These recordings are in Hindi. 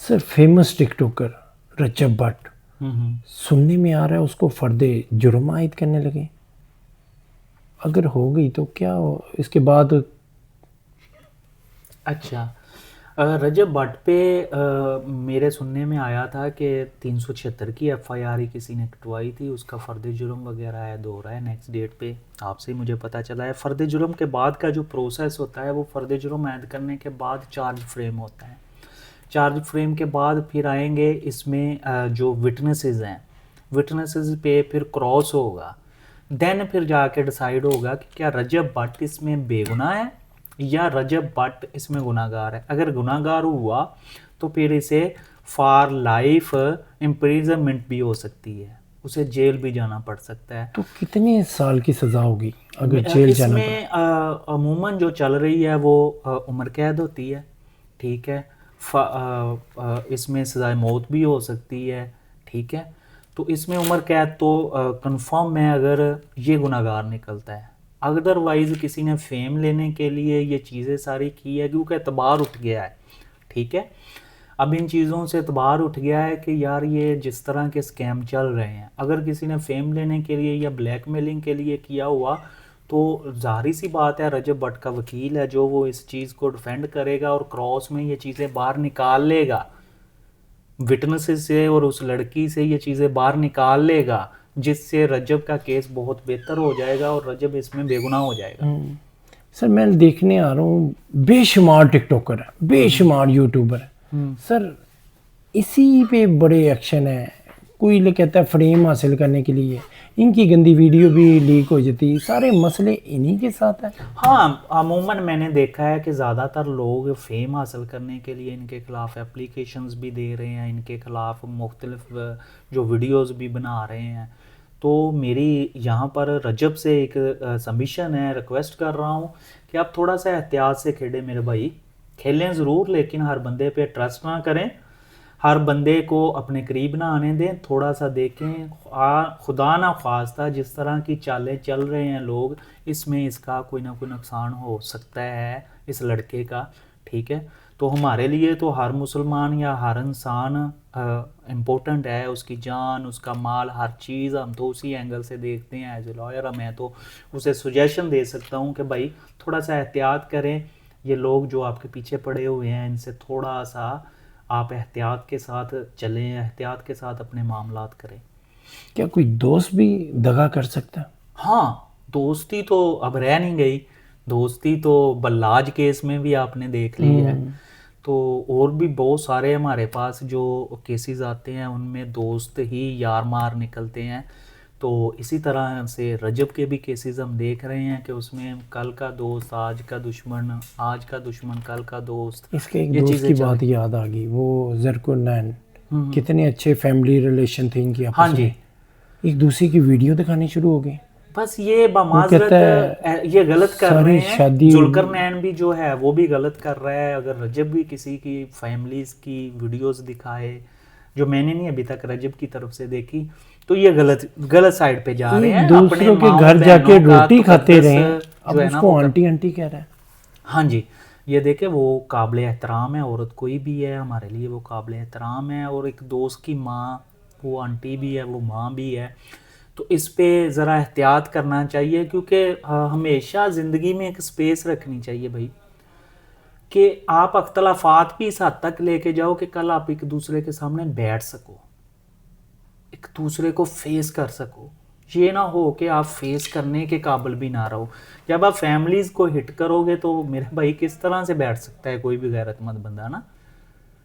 सर फेमस टिकटॉकर रजब भट्ट, सुनने में आ रहा है उसको फर्दे जुर्म आयद करने लगे। अगर हो गई तो क्या इसके बाद? अच्छा, रजब भट्ट पे मेरे सुनने में आया था कि 376 की एफआईआर ही किसी ने कटवाई थी, उसका फ़र्द जुर्म वगैरह ऐड हो रहा है नेक्स्ट डेट पे। आपसे ही मुझे पता चला है। फ़र्द जुर्म के बाद का जो प्रोसेस होता है वो फ़र्द जुर्म ऐड करने के बाद चार्ज फ्रेम होता है। चार्ज फ्रेम के बाद फिर आएंगे इसमें जो विटनेसेस हैं, विटनेसेस पे फिर क्रॉस होगा। देन फिर जाके डिसाइड होगा कि क्या रजब भट्ट इसमें बेगुनाह है या रजब भट्ट इसमें गुनाहगार है। अगर गुनाहगार हुआ तो फिर इसे फॉर लाइफ इम्प्रिजनमेंट भी हो सकती है, उसे जेल भी जाना पड़ सकता है। तो कितने साल की सज़ा होगी अगर जेल जाना पड़ा? इसमें अमूमन जो चल रही है वो उम्र कैद होती है, ठीक है। इसमें सज़ाए मौत भी हो सकती है, ठीक है। तो इसमें उम्र कैद तो कंफर्म है अगर ये गुनाहगार निकलता है। अदरवाइज़ किसी ने फेम लेने के लिए ये चीज़ें सारी की है क्योंकि एतबार उठ गया है, ठीक है। अब इन चीज़ों से एतबार उठ गया है कि यार ये जिस तरह के स्कैम चल रहे हैं, अगर किसी ने फेम लेने के लिए या ब्लैकमेलिंग के लिए किया हुआ तो ज़ाहिर सी बात है रजब भट्ट का वकील है जो वो इस चीज़ को डिफेंड करेगा और क्रॉस में ये चीज़ें बाहर निकाल लेगा, विटनेसेस से और उस लड़की से ये चीज़ें बाहर निकाल लेगा, जिससे रजब का केस बहुत बेहतर हो जाएगा और रजब इसमें बेगुनाह हो जाएगा। सर मैं देखने आ रहा हूँ बेशुमार टिकटॉकर है, बेशुमार यूट्यूबर है सर, इसी पे बड़े एक्शन है। कोई लोग कहता है फ्रेम हासिल करने के लिए, इनकी गंदी वीडियो भी लीक हो जाती है, सारे मसले इन्हीं के साथ है। हाँ, अमूमन मैंने देखा है कि ज़्यादातर लोग फेम हासिल करने के लिए इनके ख़िलाफ़ एप्लीकेशंस भी दे रहे हैं, इनके ख़िलाफ़ मुख्तलिफ जो वीडियोस भी बना रहे हैं। तो मेरी यहाँ पर रजब से एक सबमिशन है, रिक्वेस्ट कर रहा हूँ कि आप थोड़ा सा एहतियात से खेलें मेरे भाई। खेलें ज़रूर लेकिन हर बंदे पे ट्रस्ट ना करें, हर बंदे को अपने करीब ना आने दें, थोड़ा सा देखें। खुदा ना ख्वास्ता जिस तरह की चालें चल रहे हैं लोग, इसमें इसका कोई ना कोई नुकसान हो सकता है इस लड़के का, ठीक है। तो हमारे लिए तो हर मुसलमान या हर इंसान इम्पोर्टेंट है, उसकी जान, उसका माल, हर चीज़ हम तो उसी एंगल से देखते हैं एज ए लॉयर। मैं तो उसे सुजेशन दे सकता हूँ कि भाई थोड़ा सा एहतियात करें, ये लोग जो आपके पीछे पड़े हुए हैं इनसे थोड़ा सा आप एहतियात के साथ चलें, एहतियात के साथ अपने मामलात करें। क्या कोई दोस्त भी दगा कर सकता है? हाँ, दोस्ती तो अब रह नहीं गई। दोस्ती तो बल्लाज केस में भी आपने देख ली है। तो और भी बहुत सारे हमारे पास जो केसेस आते हैं उनमें दोस्त ही यार मार निकलते हैं। तो इसी तरह से रजब के भी केसेस हम देख रहे हैं कि उसमें कल का दोस्त आज का दुश्मन, आज का दुश्मन कल का दोस्त, इसके एक ये दोस्त चीज़ें की चल बात रही। याद आ गई, वो जरकुनैन, कितने अच्छे फैमिली रिलेशन थे इनकी हाँ आपस जी। में, एक दूसरे की वीडियो दिखानी शुरू हो गई। बस ये वो कहता बमाजरत ये गलत कर रहे सारी हैं। शादी जुल्करनैन भी जो है वो भी गलत कर रहा है। अगर रजब भी किसी की फैमिलीज की वीडियोस दिखाए, जो मैंने नहीं अभी तक रजब की तरफ से देखी, तो ये गलत गलत साइड पे जा रहे एक हैं। अपने दूसरों के माओ घर जाके बहनों का रोटी खाते तुकद्दस रहे, जो अब है ना उसको वो आंटी आंटी कह रहा है। हाँ जी। ये देखे वो काबिल एहतराम है, औरत कोई भी है हमारे लिए वो काबिल एहतराम है, और एक दोस्त की माँ वो आंटी भी है, वो माँ भी है। तो इस पे ज़रा एहतियात करना चाहिए क्योंकि हमेशा ज़िंदगी में एक स्पेस रखनी चाहिए भाई, कि आप अख्तलाफात भी इस हद तक लेके जाओ कि कल आप एक दूसरे के सामने बैठ सको, एक दूसरे को फेस कर सको। ये ना हो कि आप फेस करने के काबिल भी ना रहो। जब आप फैमिलीज़ को हिट करोगे तो मेरे भाई किस तरह से बैठ सकता है कोई भी गैरतमंद बंदा ना,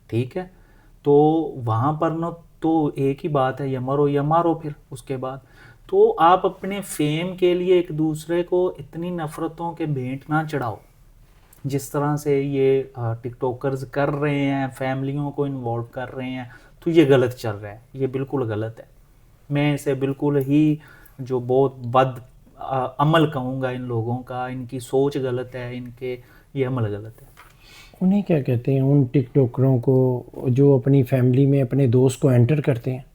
ठीक है। तो वहाँ पर ना तो एक ही बात है, या मरो या मारो फिर उसके बाद। तो आप अपने फेम के लिए एक दूसरे को इतनी नफ़रतों के भेंट ना चढ़ाओ जिस तरह से ये टिकटॉकर्स कर रहे हैं, फैमिलियों को इन्वॉल्व कर रहे हैं। तो ये गलत चल रहा है, ये बिल्कुल गलत है। मैं इसे बिल्कुल ही जो बहुत बद अमल कहूँगा इन लोगों का, इनकी सोच गलत है, इनके ये अमल गलत है। उन्हें क्या कहते हैं उन टिकटॉकरों को जो अपनी फैमिली में अपने दोस्त को एंटर करते हैं?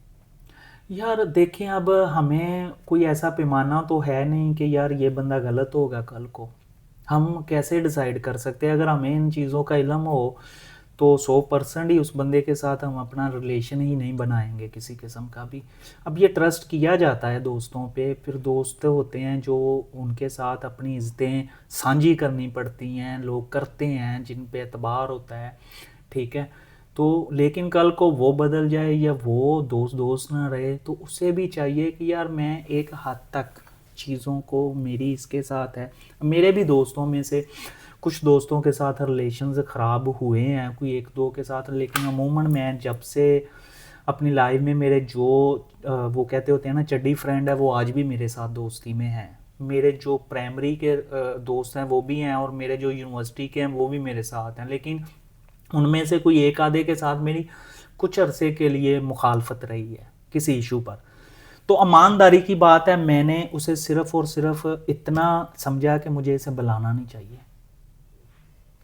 यार देखें, अब हमें कोई ऐसा पैमाना तो है नहीं कि यार ये बंदा गलत होगा कल को। हम कैसे डिसाइड कर सकते हैं? अगर हमें इन चीज़ों का इल्म हो तो 100% ही उस बंदे के साथ हम अपना रिलेशन ही नहीं बनाएंगे किसी किस्म का भी। अब ये ट्रस्ट किया जाता है दोस्तों पे, फिर दोस्त होते हैं जो उनके साथ अपनी इज़्ज़तें साझी करनी पड़ती हैं, लोग करते हैं जिन पे एतबार होता है, ठीक है। तो लेकिन कल को वो बदल जाए या वो दोस्त ना रहे, तो उसे भी चाहिए कि यार मैं एक हद तक चीज़ों को, मेरी इसके साथ है, मेरे भी दोस्तों में से कुछ दोस्तों के साथ रिलेशंस ख़राब हुए हैं, कोई एक दो के साथ, लेकिन अमूमन मैं जब से अपनी लाइफ में मेरे जो वो कहते होते हैं ना चड्डी फ्रेंड है, वो आज भी मेरे साथ दोस्ती में हैं। मेरे जो प्राइमरी के दोस्त हैं वो भी हैं, और मेरे जो यूनिवर्सिटी के हैं वो भी मेरे साथ हैं, लेकिन उनमें से कोई एक आधे के साथ मेरी कुछ अरसे के लिए मुखालफत रही है किसी इशू पर। तो ईमानदारी की बात है, मैंने उसे सिर्फ़ और सिर्फ इतना समझा कि मुझे इसे बुलाना नहीं चाहिए।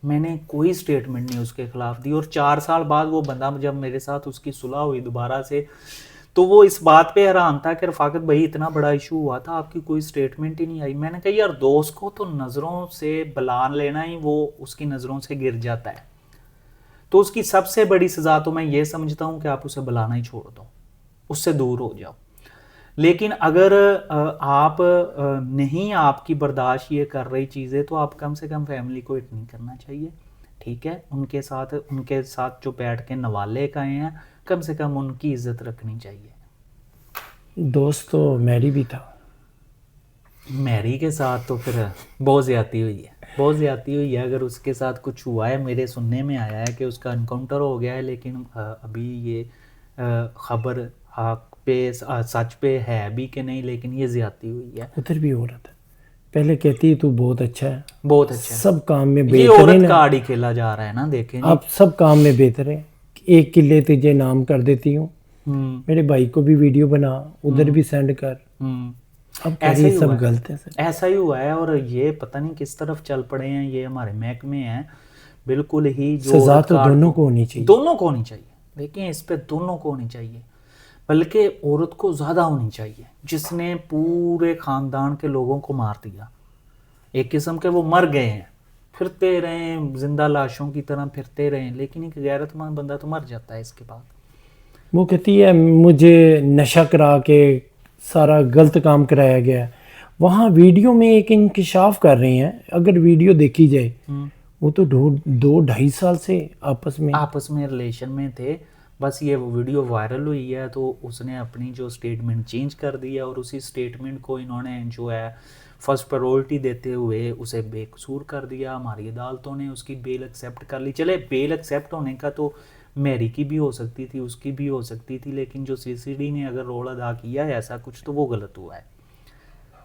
मैंने कोई स्टेटमेंट नहीं उसके खिलाफ दी, और 4 साल बाद वो बंदा जब मेरे साथ उसकी सुलह हुई दोबारा से, तो वो इस बात पे हैरान था कि रफ़ाकत भाई इतना बड़ा इशू हुआ था, आपकी कोई स्टेटमेंट ही नहीं आई। मैंने कहा यार दोस्त को तो नज़रों से बुला लेना ही वो उसकी नज़रों से गिर जाता है, तो उसकी सबसे बड़ी सज़ा तो मैं ये समझता हूँ कि आप उसे बुलाना ही छोड़ दो, उससे दूर हो जाओ। लेकिन अगर आप नहीं आपकी बर्दाश्त ये कर रही चीज़ें, तो आप कम से कम फैमिली को हिट नहीं करना चाहिए, ठीक है। उनके साथ जो बैठ के नवाले खाए हैं, कम से कम उनकी इज्जत रखनी चाहिए। दोस्त तो मैरी भी था, मैरी के साथ तो फिर बहुत ज़्यादती हुई है, बहुत ज़्यादती हुई है। अगर उसके साथ कुछ हुआ है, मेरे सुनने में आया है कि उसका एनकाउंटर हो गया है, लेकिन अभी ये खबर सच पे है भी कि नहीं, लेकिन ये ज़्यादती हुई है। उधर भी हो रहा था, पहले कहती है तू बहुत अच्छा है, बहुत अच्छा है, सब काम में ये बेहतर औरत है, का आड़ी खेला जा रहा है ना, देखें जी। आप सब काम में बेहतर है, एक किले तुझे नाम कर देती हूँ, मेरे भाई को भी वीडियो बना, उधर भी सेंड कर। अब ऐसा ही सब हुआ है, गलत है सर, ऐसा ही हुआ है। और ये पता नहीं किस तरफ चल पड़े हैं, ये हमारे महकमे हैं बिल्कुल ही, जो सजा औरत तो का दोनों को होनी चाहिए, दोनों को होनी चाहिए। देखिए इस पे दोनों को होनी चाहिए, बल्कि औरत को ज़्यादा होनी चाहिए, जिसने पूरे ख़ानदान के लोगों को मार दिया। एक किस्म के वो मर गए हैं, फिरते रहे जिंदा लाशों की तरह फिरते रहे, लेकिन एक गैरतमंद बंदा तो मर जाता है इसके बाद। वो कहती है मुझे नशा करा के सारा गलत काम कराया गया। वहाँ वीडियो में एक इंकशाफ कर रही हैं, अगर वीडियो देखी जाए, वो तो 2-2.5 साल से आपस में रिलेशन में थे। बस ये वो वीडियो वायरल हुई है, तो उसने अपनी जो स्टेटमेंट चेंज कर दी है, और उसी स्टेटमेंट को इन्होंने जो है फर्स्ट प्रायोरिटी देते हुए उसे बेकसूर कर दिया। हमारी अदालतों ने उसकी बेल एक्सेप्ट कर ली। चले बेल एक्सेप्ट होने का तो मैरी की भी हो सकती थी, उसकी भी हो सकती थी, लेकिन जो सीसीडी ने अगर रोल अदा किया है ऐसा कुछ, तो वो गलत हुआ है।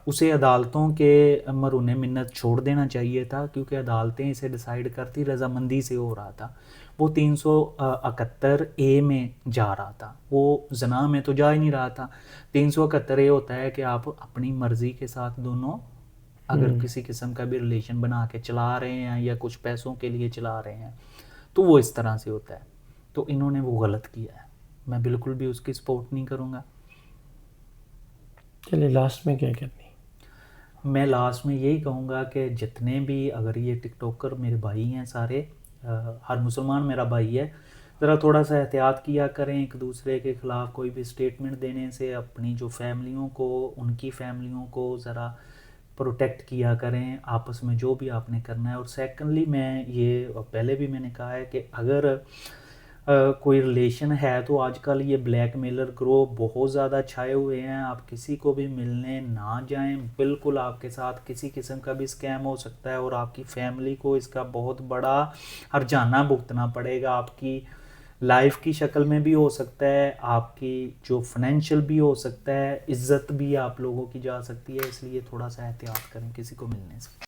उसे अदालतों के मरूने मिन्नत छोड़ देना चाहिए था, क्योंकि अदालतें इसे डिसाइड करती, रजामंदी से हो रहा था। वो 371A में जा रहा था, वो जना में तो जा ही नहीं रहा था। 371A होता है कि आप अपनी मर्ज़ी के साथ दोनों अगर किसी किस्म का भी रिलेशन बना के चला रहे हैं, या कुछ पैसों के लिए चला रहे हैं, तो वो इस तरह से होता है। तो इन्होंने वो गलत किया है, मैं बिल्कुल भी उसकी सपोर्ट नहीं करूँगा। चलिए लास्ट में क्या करनी, मैं लास्ट में यही कहूँगा कि जितने भी अगर ये टिकटॉकर मेरे भाई हैं सारे, हर मुसलमान मेरा भाई है, ज़रा थोड़ा सा एहतियात किया करें एक दूसरे के ख़िलाफ़ कोई भी स्टेटमेंट देने से। अपनी जो फैमिलियों को, उनकी फैमिलियों को ज़रा प्रोटेक्ट किया करें, आपस में जो भी आपने करना है। और सेकंडली मैं ये पहले भी मैंने कहा है कि अगर कोई रिलेशन है, तो आजकल ये ब्लैकमेलर ग्रोह बहुत ज़्यादा छाए हुए हैं। आप किसी को भी मिलने ना जाएं, बिल्कुल आपके साथ किसी किस्म का भी स्कैम हो सकता है, और आपकी फैमिली को इसका बहुत बड़ा हर्जाना भुगतना पड़ेगा। आपकी लाइफ की शक्ल में भी हो सकता है, आपकी जो फाइनेंशियल भी हो सकता है, इज़्ज़त भी आप लोगों की जा सकती है। इसलिए थोड़ा सा एहतियात करें किसी को मिलने से।